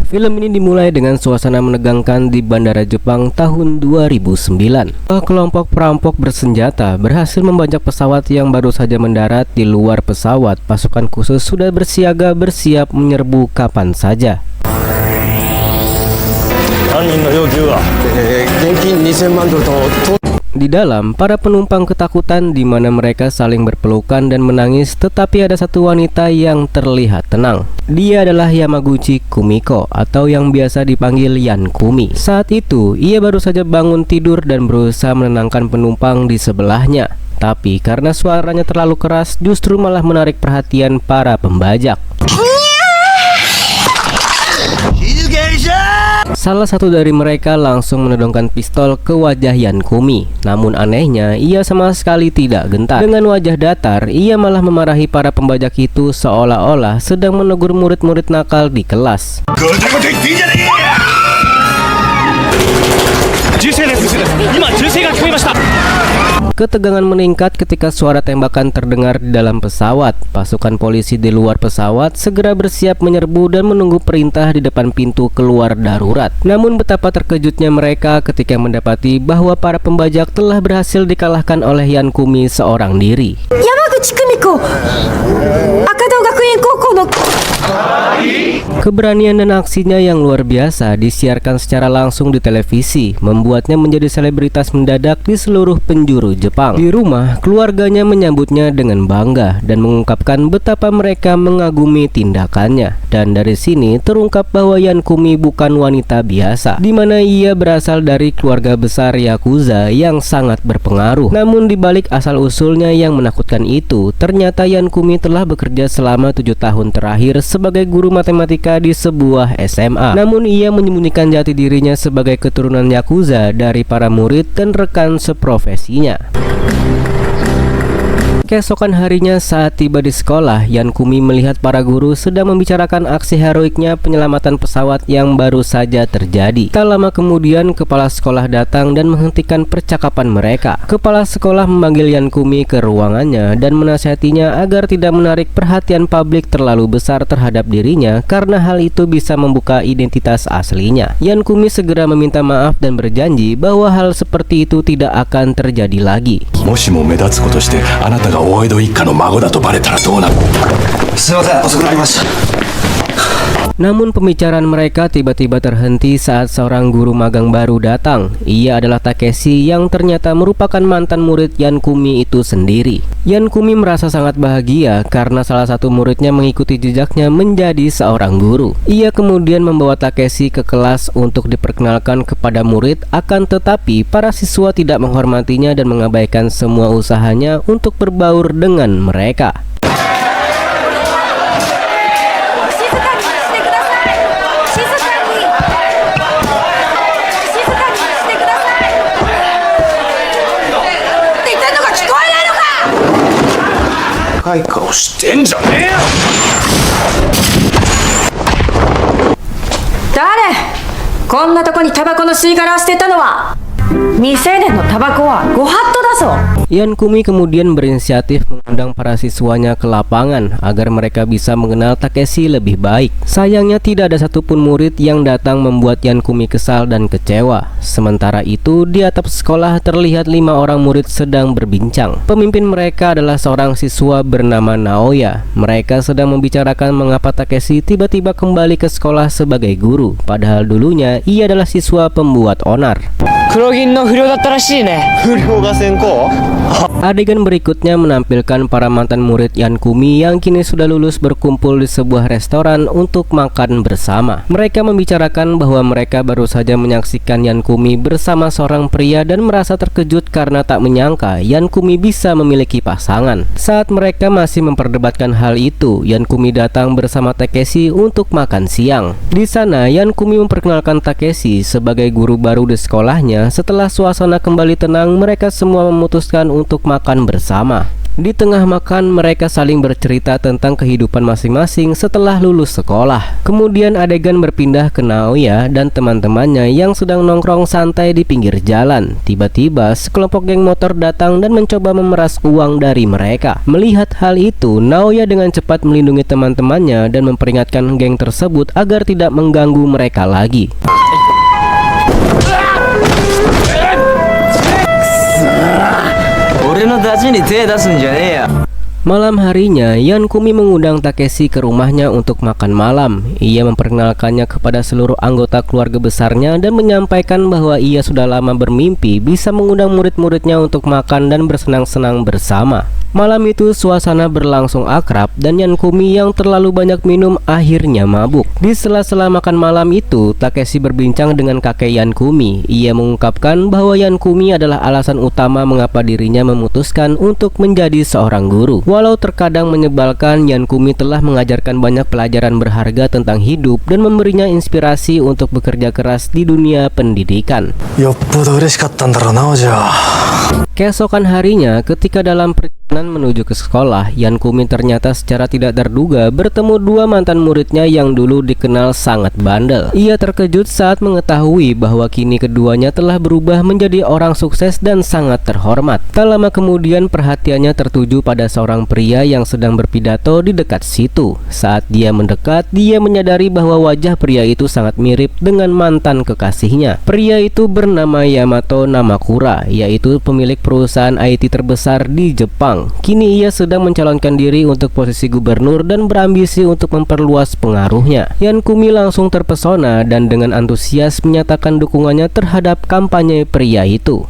Film ini dimulai dengan suasana menegangkan di Bandara Jepang tahun 2009. Kelompok perampok bersenjata berhasil membajak pesawat yang baru saja mendarat. Di luar pesawat, pasukan khusus sudah bersiaga bersiap menyerbu kapan saja. Di dalam, para penumpang ketakutan di mana mereka saling berpelukan dan menangis, tetapi ada satu wanita yang terlihat tenang. Dia adalah Yamaguchi Kumiko atau yang biasa dipanggil Yan Kumi. Saat itu, ia baru saja bangun tidur dan berusaha menenangkan penumpang di sebelahnya. Tapi karena suaranya terlalu keras, justru malah menarik perhatian para pembajak. Salah satu dari mereka langsung menodongkan pistol ke wajah Yan Kumi. Namun anehnya, ia sama sekali tidak gentar. Dengan wajah datar, ia malah memarahi para pembajak itu seolah-olah sedang menegur murid-murid nakal di kelas. Ketegangan meningkat ketika suara tembakan terdengar di dalam pesawat. Pasukan polisi di luar pesawat segera bersiap menyerbu dan menunggu perintah di depan pintu keluar darurat. Namun betapa terkejutnya mereka ketika mendapati bahwa para pembajak telah berhasil dikalahkan oleh Yan Kumi seorang diri. Yamaguchi Kumiko, Akado Gakuin Koukou no... Keberanian dan aksinya yang luar biasa disiarkan secara langsung di televisi, membuatnya menjadi selebritas mendadak di seluruh penjuru Jepang. Di rumah, keluarganya menyambutnya dengan bangga dan mengungkapkan betapa mereka mengagumi tindakannya. Dan dari sini terungkap bahwa Yan Kumi bukan wanita biasa, di mana ia berasal dari keluarga besar Yakuza yang sangat berpengaruh. Namun dibalik asal-usulnya yang menakutkan itu, ternyata Yan Kumi telah bekerja selama 7 tahun terakhir sebagai guru matematika di sebuah SMA. Namun ia menyembunyikan jati dirinya sebagai keturunan Yakuza dari para murid dan rekan seprofesinya. Keesokan harinya saat tiba di sekolah, Yan Kumi melihat para guru sedang membicarakan aksi heroiknya penyelamatan pesawat yang baru saja terjadi. Tak lama kemudian, kepala sekolah datang dan menghentikan percakapan mereka. Kepala sekolah memanggil Yan Kumi ke ruangannya dan menasihatinya agar tidak menarik perhatian publik terlalu besar terhadap dirinya karena hal itu bisa membuka identitas aslinya. Yan Kumi segera meminta maaf dan berjanji bahwa hal seperti itu tidak akan terjadi lagi. Namun pembicaraan mereka tiba-tiba terhenti saat seorang guru magang baru datang. Ia adalah Takeshi yang ternyata merupakan mantan murid Yan Kumi itu sendiri. Yan Kumi merasa sangat bahagia karena salah satu muridnya mengikuti jejaknya menjadi seorang guru. Ia kemudian membawa Takeshi ke kelas untuk diperkenalkan kepada murid, akan tetapi para siswa tidak menghormatinya dan mengabaikan semua usahanya untuk berbaur dengan mereka. Yan Kumi kemudian berinisiatif mengundang para siswanya ke lapangan agar mereka bisa mengenal Takeshi lebih baik. Sayangnya tidak ada satupun murid yang datang, membuat Yan Kumi kesal dan kecewa. Sementara itu, di atap sekolah terlihat 5 orang murid sedang berbincang. Pemimpin mereka adalah seorang siswa bernama Naoya. Mereka sedang membicarakan mengapa Takeshi tiba-tiba kembali ke sekolah sebagai guru, padahal dulunya ia adalah siswa pembuat onar. Adegan berikutnya menampilkan para mantan murid Yan Kumi yang kini sudah lulus berkumpul di sebuah restoran untuk makan bersama. Mereka membicarakan bahwa mereka baru saja menyaksikan Yan Kumi bersama seorang pria dan merasa terkejut karena tak menyangka Yan Kumi bisa memiliki pasangan. Saat mereka masih memperdebatkan hal itu, Yan Kumi datang bersama Takeshi untuk makan siang. Di sana, Yan Kumi memperkenalkan Takeshi sebagai guru baru di sekolahnya. Setelah suasana kembali tenang, mereka semua memutuskan untuk makan bersama. Di tengah makan, mereka saling bercerita tentang kehidupan masing-masing setelah lulus sekolah. Kemudian adegan berpindah ke Naoya dan teman-temannya yang sedang nongkrong santai di pinggir jalan. Tiba-tiba sekelompok geng motor datang dan mencoba memeras uang dari mereka. Melihat hal itu, Naoya dengan cepat melindungi teman-temannya dan memperingatkan geng tersebut agar tidak mengganggu mereka lagi. Malam harinya, Yankumi mengundang Takeshi ke rumahnya untuk makan malam. Ia memperkenalkannya kepada seluruh anggota keluarga besarnya dan menyampaikan bahwa ia sudah lama bermimpi bisa mengundang murid-muridnya untuk makan dan bersenang-senang bersama. Malam itu suasana berlangsung akrab dan Yankumi yang terlalu banyak minum akhirnya mabuk. Di sela-sela makan malam itu, Takeshi berbincang dengan kakek Yankumi. Ia mengungkapkan bahwa Yankumi adalah alasan utama mengapa dirinya memutuskan untuk menjadi seorang guru. Walau terkadang menyebalkan, Yankumi telah mengajarkan banyak pelajaran berharga tentang hidup dan memberinya inspirasi untuk bekerja keras di dunia pendidikan. Keesokan harinya, ketika dalam perjalanan menuju ke sekolah, Yankumi ternyata secara tidak terduga bertemu dua mantan muridnya yang dulu dikenal sangat bandel. Ia terkejut saat mengetahui bahwa kini keduanya telah berubah menjadi orang sukses dan sangat terhormat. Tak lama kemudian perhatiannya tertuju pada seorang pria yang sedang berpidato di dekat situ. Saat dia mendekat, dia menyadari bahwa wajah pria itu sangat mirip dengan mantan kekasihnya. Pria itu bernama Yamato Namakura, yaitu pemilik perusahaan IT terbesar di Jepang. Kini ia sedang mencalonkan diri untuk posisi gubernur dan berambisi untuk memperluas pengaruhnya. Yankumi langsung terpesona dan dengan antusias menyatakan dukungannya terhadap kampanye pria itu.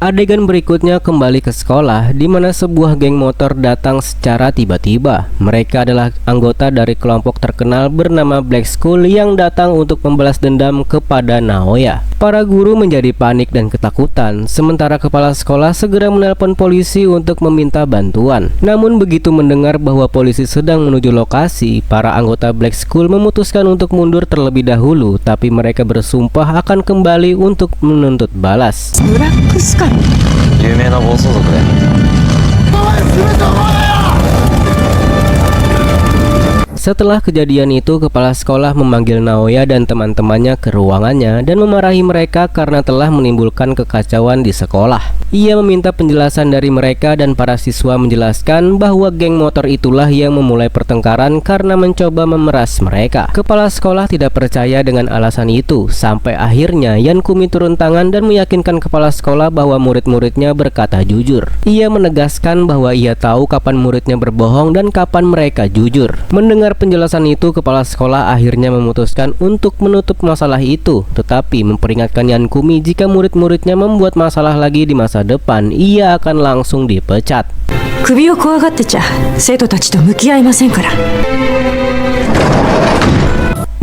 Adegan berikutnya kembali ke sekolah, di mana sebuah geng motor datang secara tiba-tiba. Mereka adalah anggota dari kelompok terkenal bernama Black School yang datang untuk membalas dendam kepada Naoya. Para guru menjadi panik dan ketakutan, sementara kepala sekolah segera menelpon polisi untuk meminta bantuan. Namun begitu mendengar bahwa polisi sedang menuju lokasi, para anggota Black School memutuskan untuk mundur terlebih dahulu, tapi mereka bersumpah akan kembali untuk menuntut balas. Setelah kejadian itu, kepala sekolah memanggil Naoya dan teman-temannya ke ruangannya dan memarahi mereka karena telah menimbulkan kekacauan di sekolah. Ia meminta penjelasan dari mereka dan para siswa menjelaskan bahwa geng motor itulah yang memulai pertengkaran karena mencoba memeras mereka. Kepala sekolah tidak percaya dengan alasan itu, sampai akhirnya Yankumi turun tangan dan meyakinkan kepala sekolah bahwa murid-muridnya berkata jujur. Ia menegaskan bahwa ia tahu kapan muridnya berbohong dan kapan mereka jujur. Mendengar penjelasan itu, kepala sekolah akhirnya memutuskan untuk menutup masalah itu, tetapi memperingatkan Yankumi jika murid-muridnya membuat masalah lagi di masa depan, ia akan langsung dipecat.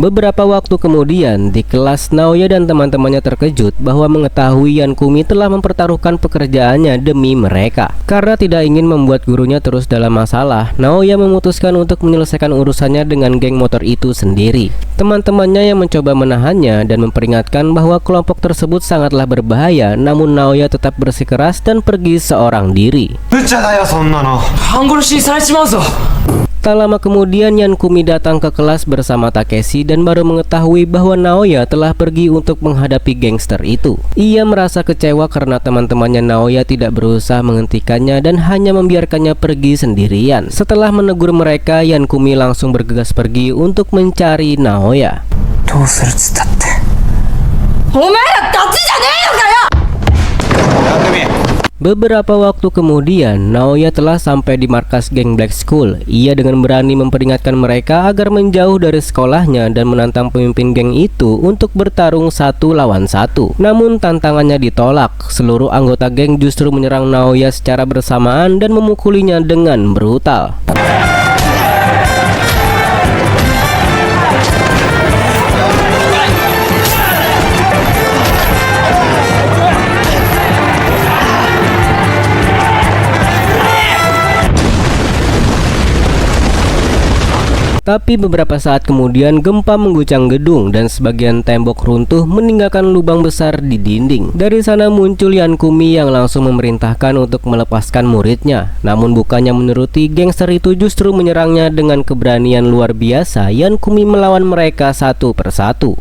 Beberapa waktu kemudian, di kelas Naoya dan teman-temannya terkejut bahwa mengetahui Yankumi telah mempertaruhkan pekerjaannya demi mereka. Karena tidak ingin membuat gurunya terus dalam masalah, Naoya memutuskan untuk menyelesaikan urusannya dengan geng motor itu sendiri. Teman-temannya yang mencoba menahannya dan memperingatkan bahwa kelompok tersebut sangatlah berbahaya, namun Naoya tetap bersikeras dan pergi seorang diri. Tak lama kemudian Yankumi datang ke kelas bersama Takeshi dan baru mengetahui bahwa Naoya telah pergi untuk menghadapi gangster itu. Ia merasa kecewa karena teman-temannya Naoya tidak berusaha menghentikannya dan hanya membiarkannya pergi sendirian. Setelah menegur mereka, Yankumi langsung bergegas pergi untuk mencari Naoya. Beberapa waktu kemudian, Naoya telah sampai di markas geng Black School. Ia dengan berani memperingatkan mereka agar menjauh dari sekolahnya dan menantang pemimpin geng itu untuk bertarung 1 lawan 1. Namun tantangannya ditolak. Seluruh anggota geng justru menyerang Naoya secara bersamaan dan memukulinya dengan brutal. Tapi beberapa saat kemudian gempa mengguncang gedung dan sebagian tembok runtuh meninggalkan lubang besar di dinding. Dari sana muncul Yankumi yang langsung memerintahkan untuk melepaskan muridnya. Namun bukannya menuruti, gangster itu justru menyerangnya dengan keberanian luar biasa. Yankumi melawan mereka satu persatu.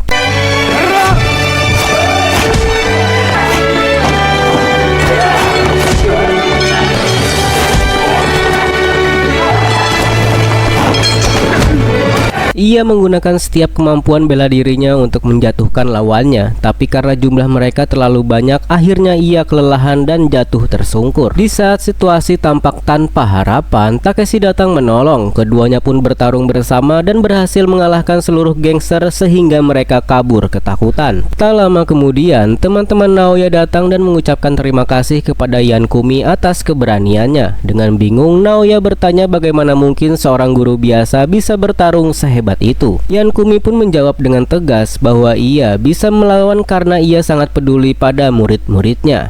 Ia menggunakan setiap kemampuan bela dirinya untuk menjatuhkan lawannya, tapi karena jumlah mereka terlalu banyak, akhirnya ia kelelahan dan jatuh tersungkur. Di saat situasi tampak tanpa harapan, Takeshi datang menolong. Keduanya pun bertarung bersama dan berhasil mengalahkan seluruh gangster sehingga mereka kabur ketakutan. Tak lama kemudian, teman-teman Naoya datang dan mengucapkan terima kasih kepada Yankumi atas keberaniannya. Dengan bingung, Naoya bertanya bagaimana mungkin seorang guru biasa bisa bertarung sehebat itu. Yankumi pun menjawab dengan tegas bahwa ia bisa melawan karena ia sangat peduli pada murid-muridnya.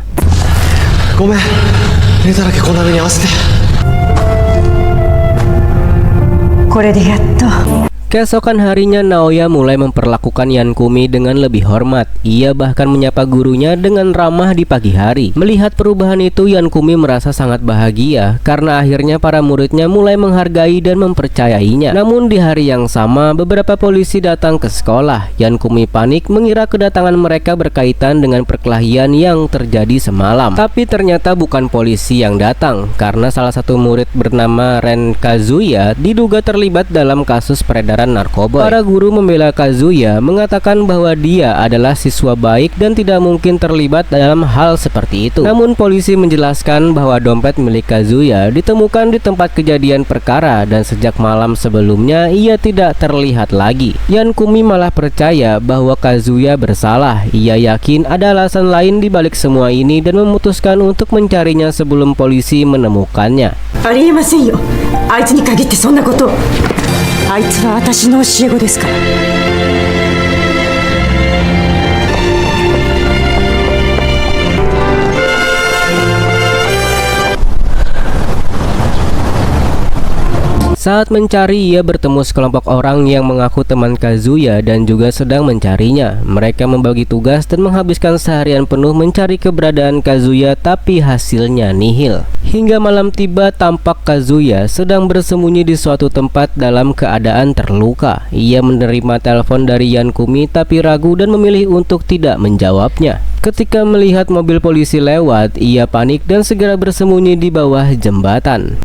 Keesokan harinya Naoya mulai memperlakukan Yankumi dengan lebih hormat. Ia bahkan menyapa gurunya dengan ramah di pagi hari. Melihat perubahan itu, Yankumi merasa sangat bahagia karena akhirnya para muridnya mulai menghargai dan mempercayainya. Namun di hari yang sama, beberapa polisi datang ke sekolah. Yankumi panik mengira kedatangan mereka berkaitan dengan perkelahian yang terjadi semalam. Tapi ternyata bukan polisi yang datang karena salah satu murid bernama Ren Kazuya diduga terlibat dalam kasus peredaran narkoba. Para guru membela Kazuya, mengatakan bahwa dia adalah siswa baik dan tidak mungkin terlibat dalam hal seperti itu. Namun polisi menjelaskan bahwa dompet milik Kazuya ditemukan di tempat kejadian perkara dan sejak malam sebelumnya ia tidak terlihat lagi. Yankumi malah percaya bahwa Kazuya bersalah. Ia yakin ada alasan lain di balik semua ini dan memutuskan untuk mencarinya sebelum polisi menemukannya. ありえませんよ。あいつに限ってそんなこと。あいつは私の教え子ですから。 Saat mencari, ia bertemu sekelompok orang yang mengaku teman Kazuya dan juga sedang mencarinya. Mereka membagi tugas dan menghabiskan seharian penuh mencari keberadaan Kazuya, tapi hasilnya nihil. Hingga malam tiba, tampak Kazuya sedang bersembunyi di suatu tempat dalam keadaan terluka. Ia menerima telepon dari Yankumi tapi ragu dan memilih untuk tidak menjawabnya. Ketika melihat mobil polisi lewat, ia panik dan segera bersembunyi di bawah jembatan.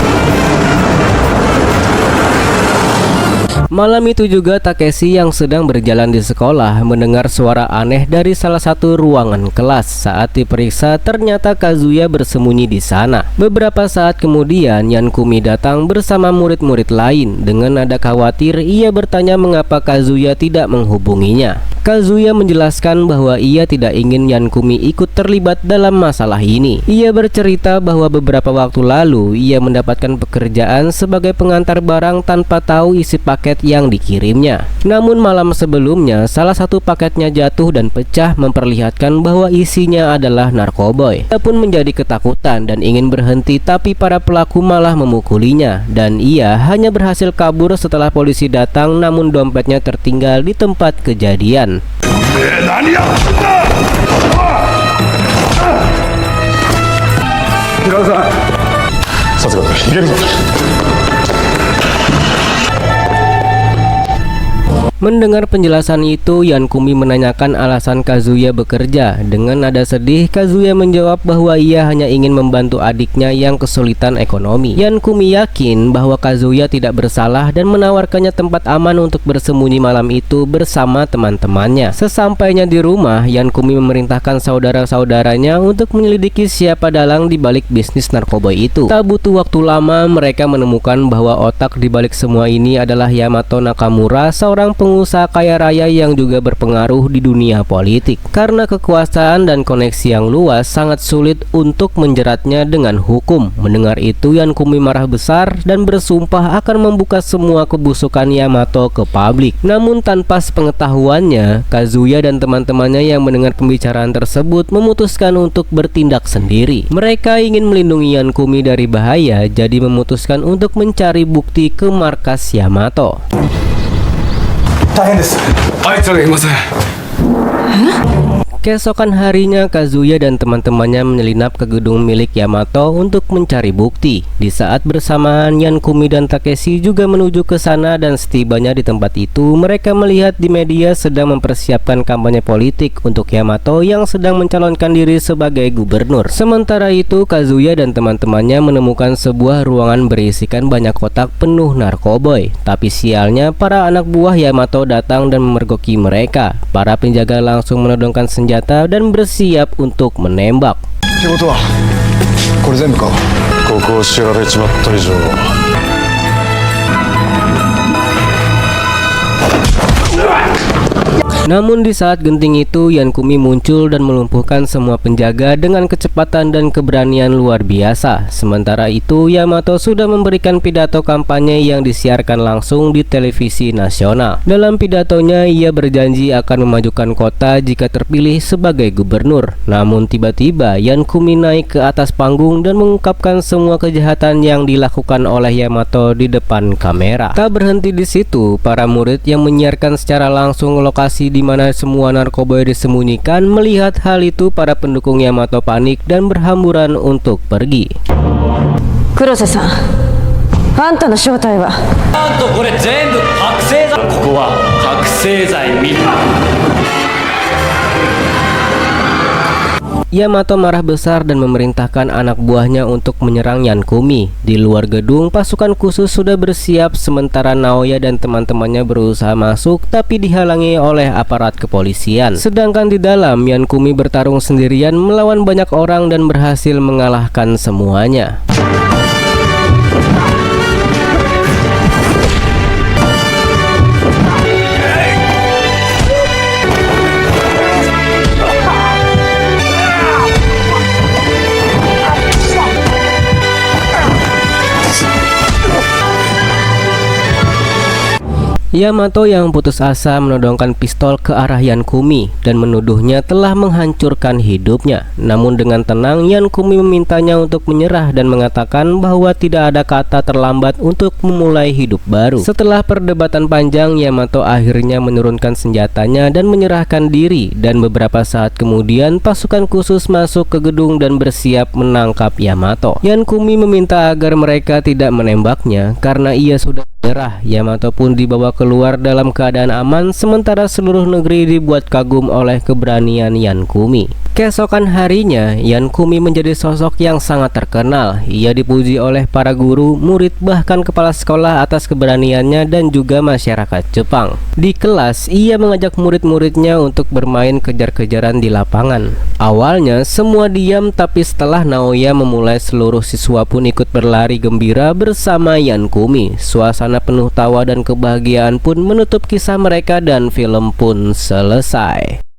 Malam itu juga Takeshi yang sedang berjalan di sekolah mendengar suara aneh dari salah satu ruangan kelas. Saat diperiksa, ternyata Kazuya bersembunyi di sana. Beberapa saat kemudian, Yankumi datang bersama murid-murid lain. Dengan nada khawatir, ia bertanya mengapa Kazuya tidak menghubunginya. Kazuya menjelaskan bahwa ia tidak ingin Yankumi ikut terlibat dalam masalah ini. Ia bercerita bahwa beberapa waktu lalu ia mendapatkan pekerjaan sebagai pengantar barang tanpa tahu isi paket yang dikirimnya. Namun malam sebelumnya salah satu paketnya jatuh dan pecah, memperlihatkan bahwa isinya adalah narkoboy. Ia pun menjadi ketakutan dan ingin berhenti, tapi para pelaku malah memukulinya dan ia hanya berhasil kabur setelah polisi datang, namun dompetnya tertinggal di tempat kejadian. Mendengar penjelasan itu, Yankumi menanyakan alasan Kazuya bekerja. Dengan nada sedih, Kazuya menjawab bahwa ia hanya ingin membantu adiknya yang kesulitan ekonomi. Yankumi yakin bahwa Kazuya tidak bersalah dan menawarkannya tempat aman untuk bersembunyi malam itu bersama teman-temannya. Sesampainya di rumah, Yankumi memerintahkan saudara-saudaranya untuk menyelidiki siapa dalang di balik bisnis narkoba itu. Tak butuh waktu lama, mereka menemukan bahwa otak di balik semua ini adalah Yamato Nakamura, seorang pengusaha kaya raya yang juga berpengaruh di dunia politik. Karena kekuasaan dan koneksi yang luas, sangat sulit untuk menjeratnya dengan hukum. Mendengar itu, Yankumi marah besar dan bersumpah akan membuka semua kebusukan Yamato ke publik. Namun tanpa sepengetahuannya, Kazuya dan teman-temannya yang mendengar pembicaraan tersebut memutuskan untuk bertindak sendiri. Mereka ingin melindungi Yankumi dari bahaya, jadi memutuskan untuk mencari bukti ke markas Yamato. 大変です。あいつらがいません。 Keesokan harinya, Kazuya dan teman-temannya menyelinap ke gedung milik Yamato untuk mencari bukti. Di saat bersamaan, Yankumi dan Takeshi juga menuju ke sana dan setibanya di tempat itu, mereka melihat di media sedang mempersiapkan kampanye politik untuk Yamato yang sedang mencalonkan diri sebagai gubernur. Sementara itu, Kazuya dan teman-temannya menemukan sebuah ruangan berisikan banyak kotak penuh narkoboy. Tapi sialnya, para anak buah Yamato datang dan memergoki mereka. Para penjaga langsung menodongkan senjata dan bersiap untuk menembak. ってことはこれ全部か。ここを調べちまった以上。 Namun di saat genting itu, Yankumi muncul dan melumpuhkan semua penjaga dengan kecepatan dan keberanian luar biasa. Sementara itu, Yamato sudah memberikan pidato kampanye yang disiarkan langsung di televisi nasional. Dalam pidatonya, ia berjanji akan memajukan kota jika terpilih sebagai gubernur. Namun tiba-tiba Yankumi naik ke atas panggung dan mengungkapkan semua kejahatan yang dilakukan oleh Yamato di depan kamera. Tak berhenti di situ, para murid yang menyiarkan secara langsung lokasi di mana semua narkoboy disembunyikan melihat hal itu, para pendukung Yamato panik dan berhamburan untuk pergi. Kurose-san, あんたの正体は？なんとこれ全部覚醒剤。ここは覚醒剤ミル。 Yamato marah besar dan memerintahkan anak buahnya untuk menyerang Yankumi. Di luar gedung, pasukan khusus sudah bersiap sementara Naoya dan teman-temannya berusaha masuk tapi dihalangi oleh aparat kepolisian. Sedangkan di dalam, Yankumi bertarung sendirian melawan banyak orang dan berhasil mengalahkan semuanya. Yamato yang putus asa menodongkan pistol ke arah Yankumi dan menuduhnya telah menghancurkan hidupnya. Namun dengan tenang, Yankumi memintanya untuk menyerah dan mengatakan bahwa tidak ada kata terlambat untuk memulai hidup baru. Setelah perdebatan panjang, Yamato akhirnya menurunkan senjatanya dan menyerahkan diri, dan beberapa saat kemudian pasukan khusus masuk ke gedung dan bersiap menangkap Yamato. Yankumi meminta agar mereka tidak menembaknya karena ia sudah menyerah. Yamato pun dibawa keluar dalam keadaan aman, sementara seluruh negeri dibuat kagum oleh keberanian Yankumi. Keesokan harinya, Yankumi menjadi sosok yang sangat terkenal. Ia dipuji oleh para guru, murid, bahkan kepala sekolah atas keberaniannya dan juga masyarakat Jepang. Di kelas, ia mengajak murid-muridnya untuk bermain kejar-kejaran di lapangan. Awalnya semua diam, tapi setelah Naoya memulai, seluruh siswa pun ikut berlari gembira bersama Yankumi. Suasana penuh tawa dan kebahagiaan pun menutup kisah mereka dan film pun selesai.